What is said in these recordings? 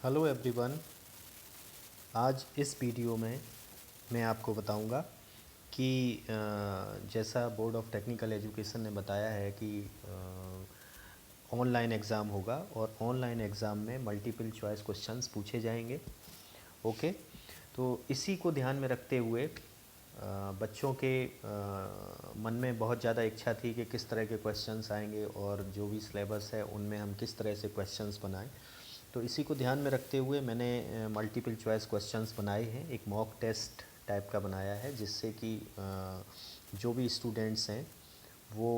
Hello everyone. आज इस video में मैं आपको बताऊंगा कि जैसा बोर्ड ऑफ टेक्निकल एजुकेशन ने बताया है कि ऑनलाइन एग्ज़ाम होगा और ऑनलाइन एग्ज़ाम में मल्टीपल चॉइस क्वेश्चंस पूछे जाएंगे। ओके, तो इसी को ध्यान में रखते हुए बच्चों के मन में बहुत ज़्यादा इच्छा थी कि किस तरह के क्वेश्चंस आएंगे और जो भी सिलेबस है उनमें हम किस तरह से क्वेश्चंस बनाएं। तो इसी को ध्यान में रखते हुए मैंने मल्टीपल चॉइस क्वेश्चंस बनाए हैं, एक मॉक टेस्ट टाइप का बनाया है, जिससे कि जो भी स्टूडेंट्स हैं वो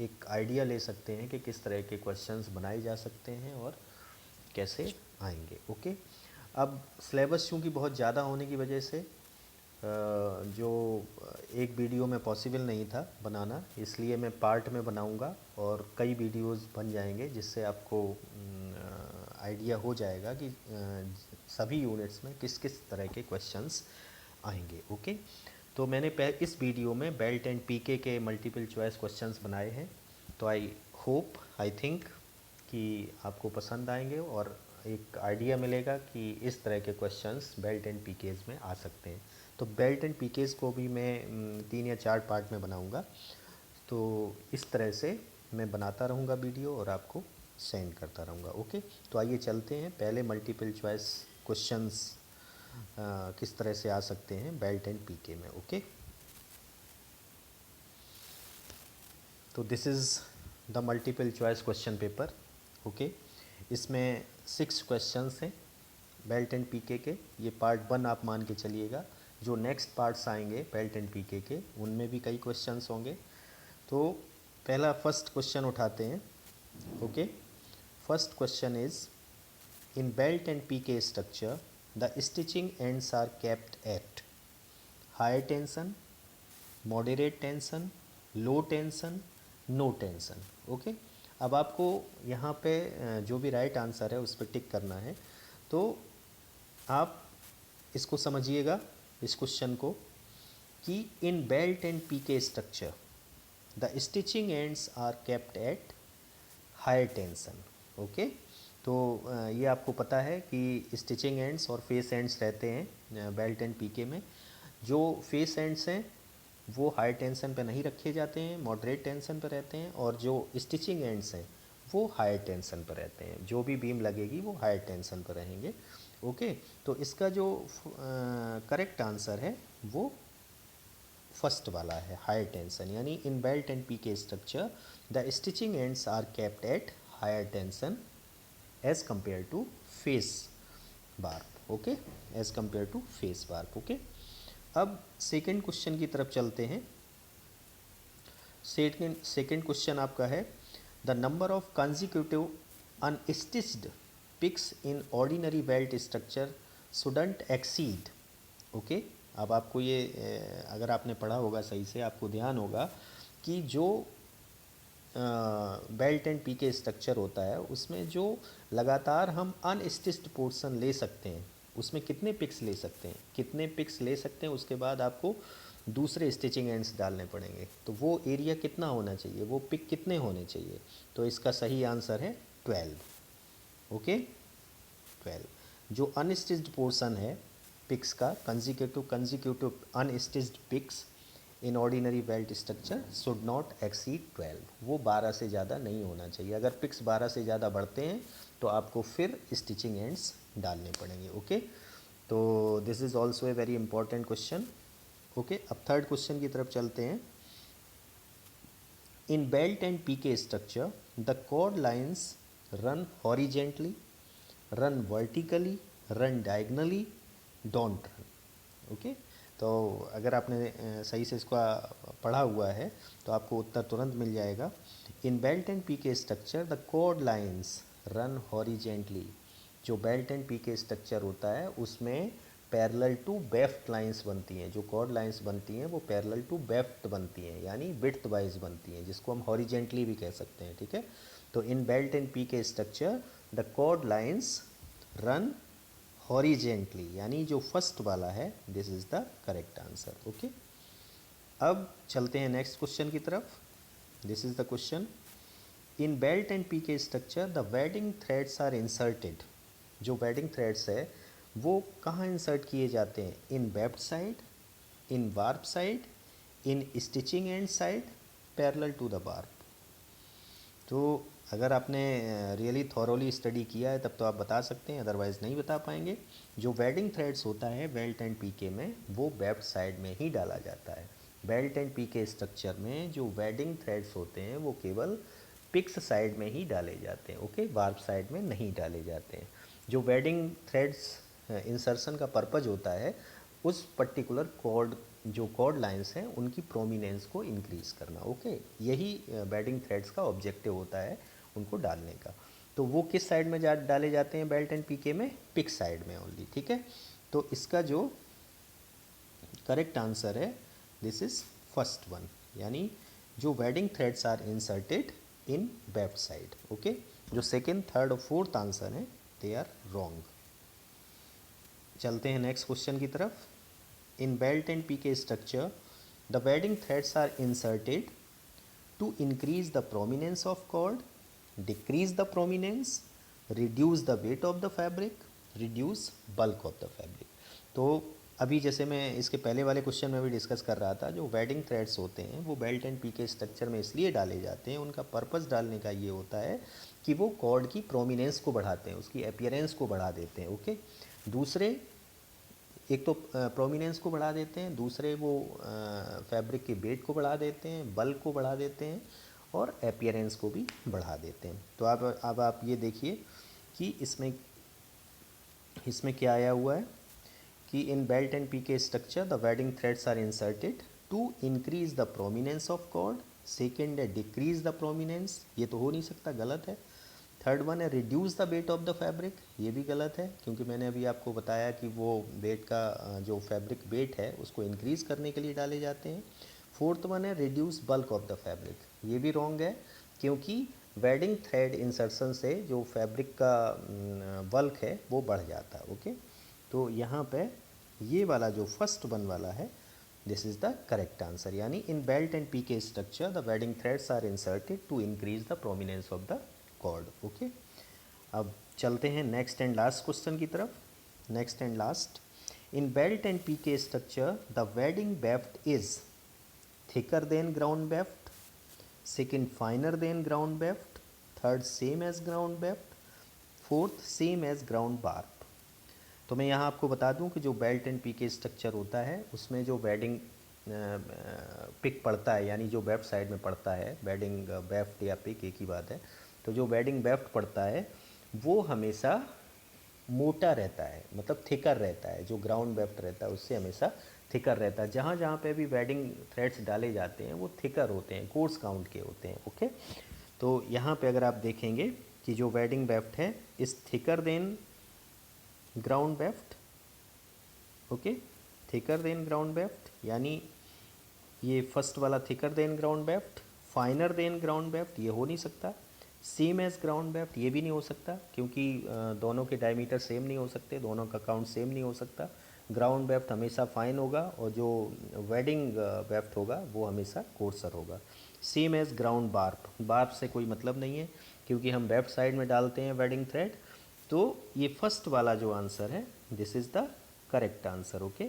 एक आइडिया ले सकते हैं कि किस तरह के क्वेश्चंस बनाए जा सकते हैं और कैसे आएंगे। ओके, अब सिलेबस चूँकि बहुत ज़्यादा होने की वजह से जो एक वीडियो में पॉसिबल नहीं था बनाना, इसलिए मैं पार्ट में बनाऊंगा और कई वीडियोस बन जाएंगे, जिससे आपको आइडिया हो जाएगा कि सभी यूनिट्स में किस किस तरह के क्वेश्चंस आएंगे। ओके, तो मैंने इस वीडियो में बेल्ट एंड पीके के मल्टीपल चॉइस क्वेश्चंस बनाए हैं। तो आई थिंक कि आपको पसंद आएंगे और एक आइडिया मिलेगा कि इस तरह के क्वेश्चंस बेल्ट एंड पीकेज में आ सकते हैं। तो बेल्ट एंड पीकेज को भी मैं 3 या 4 पार्ट में बनाऊंगा। तो इस तरह से मैं बनाता रहूँगा वीडियो और आपको सेंड करता रहूँगा। ओके, तो आइए चलते हैं। पहले मल्टीपल चॉइस क्वेश्चंस किस तरह से आ सकते हैं बेल्ट एंड पीके में। ओके, तो this is the multiple choice question paper. Okay, इसमें 6 क्वेश्चंस हैं बेल्ट एंड पीके के। ये पार्ट 1 आप मान के चलिएगा। जो नेक्स्ट पार्ट्स आएंगे बेल्ट एंड पीके के, उनमें भी कई क्वेश्चंस होंगे। तो पहला फर्स्ट क्वेश्चन उठाते हैं। Okay, first question is in belt and PK structure the stitching ends are kept at high tension, moderate tension, low tension, no tension. Okay, अब आपको यहाँ पे जो भी राइट आंसर है उस पर टिक करना है। तो आप इसको समझिएगा, इस क्वेश्चन को, कि in belt and PK structure the stitching ends are kept at high tension. Okay, तो ये आपको पता है कि स्टिचिंग एंड्स और फेस एंड्स रहते हैं बेल्ट एंड पीके में। जो फेस एंड्स हैं वो हाई टेंशन पे नहीं रखे जाते हैं, मॉडरेट टेंशन पे रहते हैं, और जो स्टिचिंग एंड्स हैं वो हाई टेंशन पर रहते हैं। जो भी बीम लगेगी वो हाई टेंशन पर रहेंगे। ओके, तो इसका जो करेक्ट आंसर है वो फर्स्ट वाला है, हाई टेंशन। यानी in belt and PK structure the stitching ends are kept at higher tension as compare to face warp. Okay, as compare to face warp. Okay, अब second question की तरफ चलते हैं। सेकेंड क्वेश्चन आपका है the number of consecutive unstitched picks in ordinary belt structure shouldn't exceed. Okay, अब आपको ये अगर आपने पढ़ा होगा सही से, आपको ध्यान होगा कि जो बेल्ट एंड पीके स्ट्रक्चर होता है उसमें जो लगातार हम अनस्टिच्ड पोर्शन ले सकते हैं, उसमें कितने पिक्स ले सकते हैं, कितने पिक्स ले सकते हैं, उसके बाद आपको दूसरे स्टिचिंग एंड्स डालने पड़ेंगे। तो वो एरिया कितना होना चाहिए, वो पिक कितने होने चाहिए। तो इसका सही आंसर है 12। ओके, 12 जो अनस्टिच्ड पोर्शन है पिक्स का, consecutive unstitched picks in ordinary belt structure should not exceed 12, वो 12 से ज़्यादा नहीं होना चाहिए। अगर पिक्स 12 से ज़्यादा बढ़ते हैं तो आपको फिर स्टिचिंग एंड्स डालने पड़ेंगे। ओके, तो this is also a very important question. Okay, अब थर्ड क्वेश्चन की तरफ चलते हैं। In belt and PK structure the cord lines run horizontally, run vertically, run diagonally, don't run. Okay, तो अगर आपने सही से इसका पढ़ा हुआ है तो आपको उत्तर तुरंत मिल जाएगा। In belt and PK structure the cord lines run horizontally. जो बेल्ट एंड पीके स्ट्रक्चर होता है उसमें पैरेलल टू बेफ्ट लाइंस बनती हैं। जो कॉर्ड लाइंस बनती हैं वो पैरेलल टू बेफ्ट बनती हैं, यानी विड्थ वाइज बनती हैं, जिसको हम हॉरिजेंटली भी कह सकते हैं। ठीक है, तो in belt and PK structure the cord lines run horizontally, यानी जो फर्स्ट वाला है, this is the correct answer. Okay, अब चलते हैं नेक्स्ट क्वेश्चन की तरफ। This is the question in belt and PK structure the wadding threads are inserted जो वेडिंग थ्रेड्स है वो कहाँ इंसर्ट किए जाते हैं? In weft side, in warp side, in stitching end side parallel to the warp. तो अगर आपने रियली थॉरोली स्टडी किया है तब तो आप बता सकते हैं, अदरवाइज़ नहीं बता पाएंगे। जो वेडिंग थ्रेड्स होता है बेल्ट एंड पीके में वो वेब्ड साइड में ही डाला जाता है। बेल्ट एंड पीके स्ट्रक्चर में जो वेडिंग थ्रेड्स होते हैं वो केवल पिक्स साइड में ही डाले जाते हैं, ओके, वार्प साइड में नहीं डाले जाते हैं। जो वेडिंग थ्रेड्स इंसर्शन का पर्पज होता है उस पर्टिकुलर कॉर्ड, जो कॉर्ड लाइंस हैं उनकी प्रोमिनेंस को इंक्रीज़ करना, ओके, यही बेल्टिंग थ्रेड्स का ऑब्जेक्टिव होता है उनको डालने का। तो वो किस साइड में डाले जाते हैं बेल्ट एंड पीके में? पिक साइड में ओनली, ठीक है। तो इसका जो करेक्ट आंसर है दिस इज फर्स्ट वन, यानी जो wadding threads are inserted in web side, okay. जो सेकेंड, थर्ड और फोर्थ आंसर है दे आर रॉन्ग। चलते हैं नेक्स्ट क्वेश्चन की तरफ। In belt and PK structure the wadding threads are inserted to increase the prominence of cord, decrease the prominence, reduce the weight of the fabric, reduce bulk of the fabric। तो अभी जैसे मैं इसके पहले वाले question में भी discuss कर रहा था, जो वेडिंग थ्रेड्स होते हैं वो बेल्ट एंड पीके स्ट्रक्चर में इसलिए डाले जाते हैं, उनका पर्पस डालने का ये होता है कि वो कॉर्ड की प्रोमिनेंस को बढ़ाते हैं, उसकी अपीयरेंस को बढ़ा देते हैं, ओके। दूसरे, एक तो प्रोमिनेंस को बढ़ा देते हैं, दूसरे वो फैब्रिक के वेट को बढ़ा देते हैं, बल्क को बढ़ा देते हैं और अपीयरेंस को भी बढ़ा देते हैं। तो अब आप ये देखिए कि इसमें क्या आया हुआ है कि in belt and PK structure the wadding threads are inserted to increase the prominence of cord. Second है डिक्रीज द प्रोमिनेंस, ये तो हो नहीं सकता, गलत है। थर्ड वन है reduce the weight of the fabric, ये भी गलत है क्योंकि मैंने अभी आपको बताया कि वो वेट का जो फैब्रिक वेट है उसको इंक्रीज़ करने के लिए डाले जाते हैं। फोर्थ वन है reduce bulk of the fabric, ये भी रॉन्ग है क्योंकि वेडिंग थ्रेड इंसर्शन से जो फैब्रिक का बल्क है वो बढ़ जाता है, ओके। तो यहाँ पे ये वाला जो फर्स्ट वन वाला है this is the correct answer, यानी in belt and PK structure the wadding threads are inserted to increase the prominence of the cord, okay. अब चलते हैं नेक्स्ट एंड लास्ट क्वेश्चन की तरफ। Next and last, in belt and PK structure the wadding weft is thicker than ground weft, second finer than ground weft, third same as ground weft, fourth same as ground warp. तो मैं यहाँ आपको बता दूँ कि जो belt and PK structure होता है उसमें जो वेडिंग पिक पड़ता है, यानी जो वेफ्ट साइड में पड़ता है, वेडिंग वेफ्ट या पिक एक ही बात है। तो जो वेडिंग वेफ्ट पड़ता है वो हमेशा मोटा रहता है, मतलब थिकर रहता है। जो ग्राउंड वेफ्ट रहता है उससे हमेशा थिकर रहता है। जहाँ जहाँ पे भी वेडिंग थ्रेड्स डाले जाते हैं वो थिकर होते हैं, कोर्स काउंट के होते हैं, ओके। तो यहाँ पे अगर आप देखेंगे कि जो वेडिंग वेफ्ट है is thicker than ground weft, okay, thicker than ground weft, यानी ये फर्स्ट वाला thicker than ground weft, finer than ground weft ये हो नहीं सकता, सेम एज ग्राउंड वेफ्ट ये भी नहीं हो सकता क्योंकि दोनों के डायमीटर सेम नहीं हो सकते, दोनों का काउंट सेम नहीं हो सकता। ग्राउंड वेफ्ट हमेशा फाइन होगा और जो वेडिंग वेफ्ट होगा वो हमेशा कोर्सर होगा। सेम एज ग्राउंड बार्प, बार्प से कोई मतलब नहीं है क्योंकि हम वेफ्ट साइड में डालते हैं वेडिंग थ्रेड। तो ये फर्स्ट वाला जो आंसर है this is the correct answer, okay.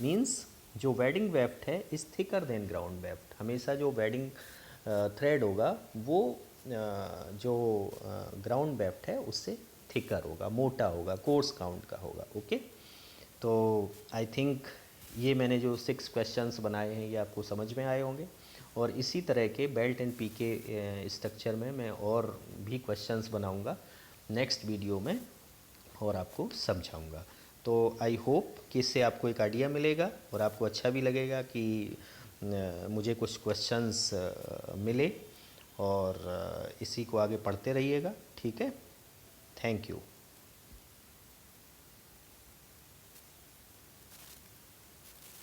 Means जो वेडिंग वेफ्ट है is thicker than ground weft, हमेशा जो वेडिंग थ्रेड होगा वो जो ग्राउंड वेफ्ट है उससे थिकर होगा, मोटा होगा, कोर्स काउंट का होगा, ओके। तो आई थिंक ये मैंने जो 6 क्वेश्चंस बनाए हैं ये आपको समझ में आए होंगे और इसी तरह के बेल्ट एंड पीके स्ट्रक्चर में मैं और भी क्वेश्चंस बनाऊंगा नेक्स्ट वीडियो में और आपको समझाऊंगा। तो आई होप कि इससे आपको एक आइडिया मिलेगा और आपको अच्छा भी लगेगा कि मुझे कुछ क्वेश्चंस मिले और इसी को आगे पढ़ते रहिएगा, ठीक है। Thank you.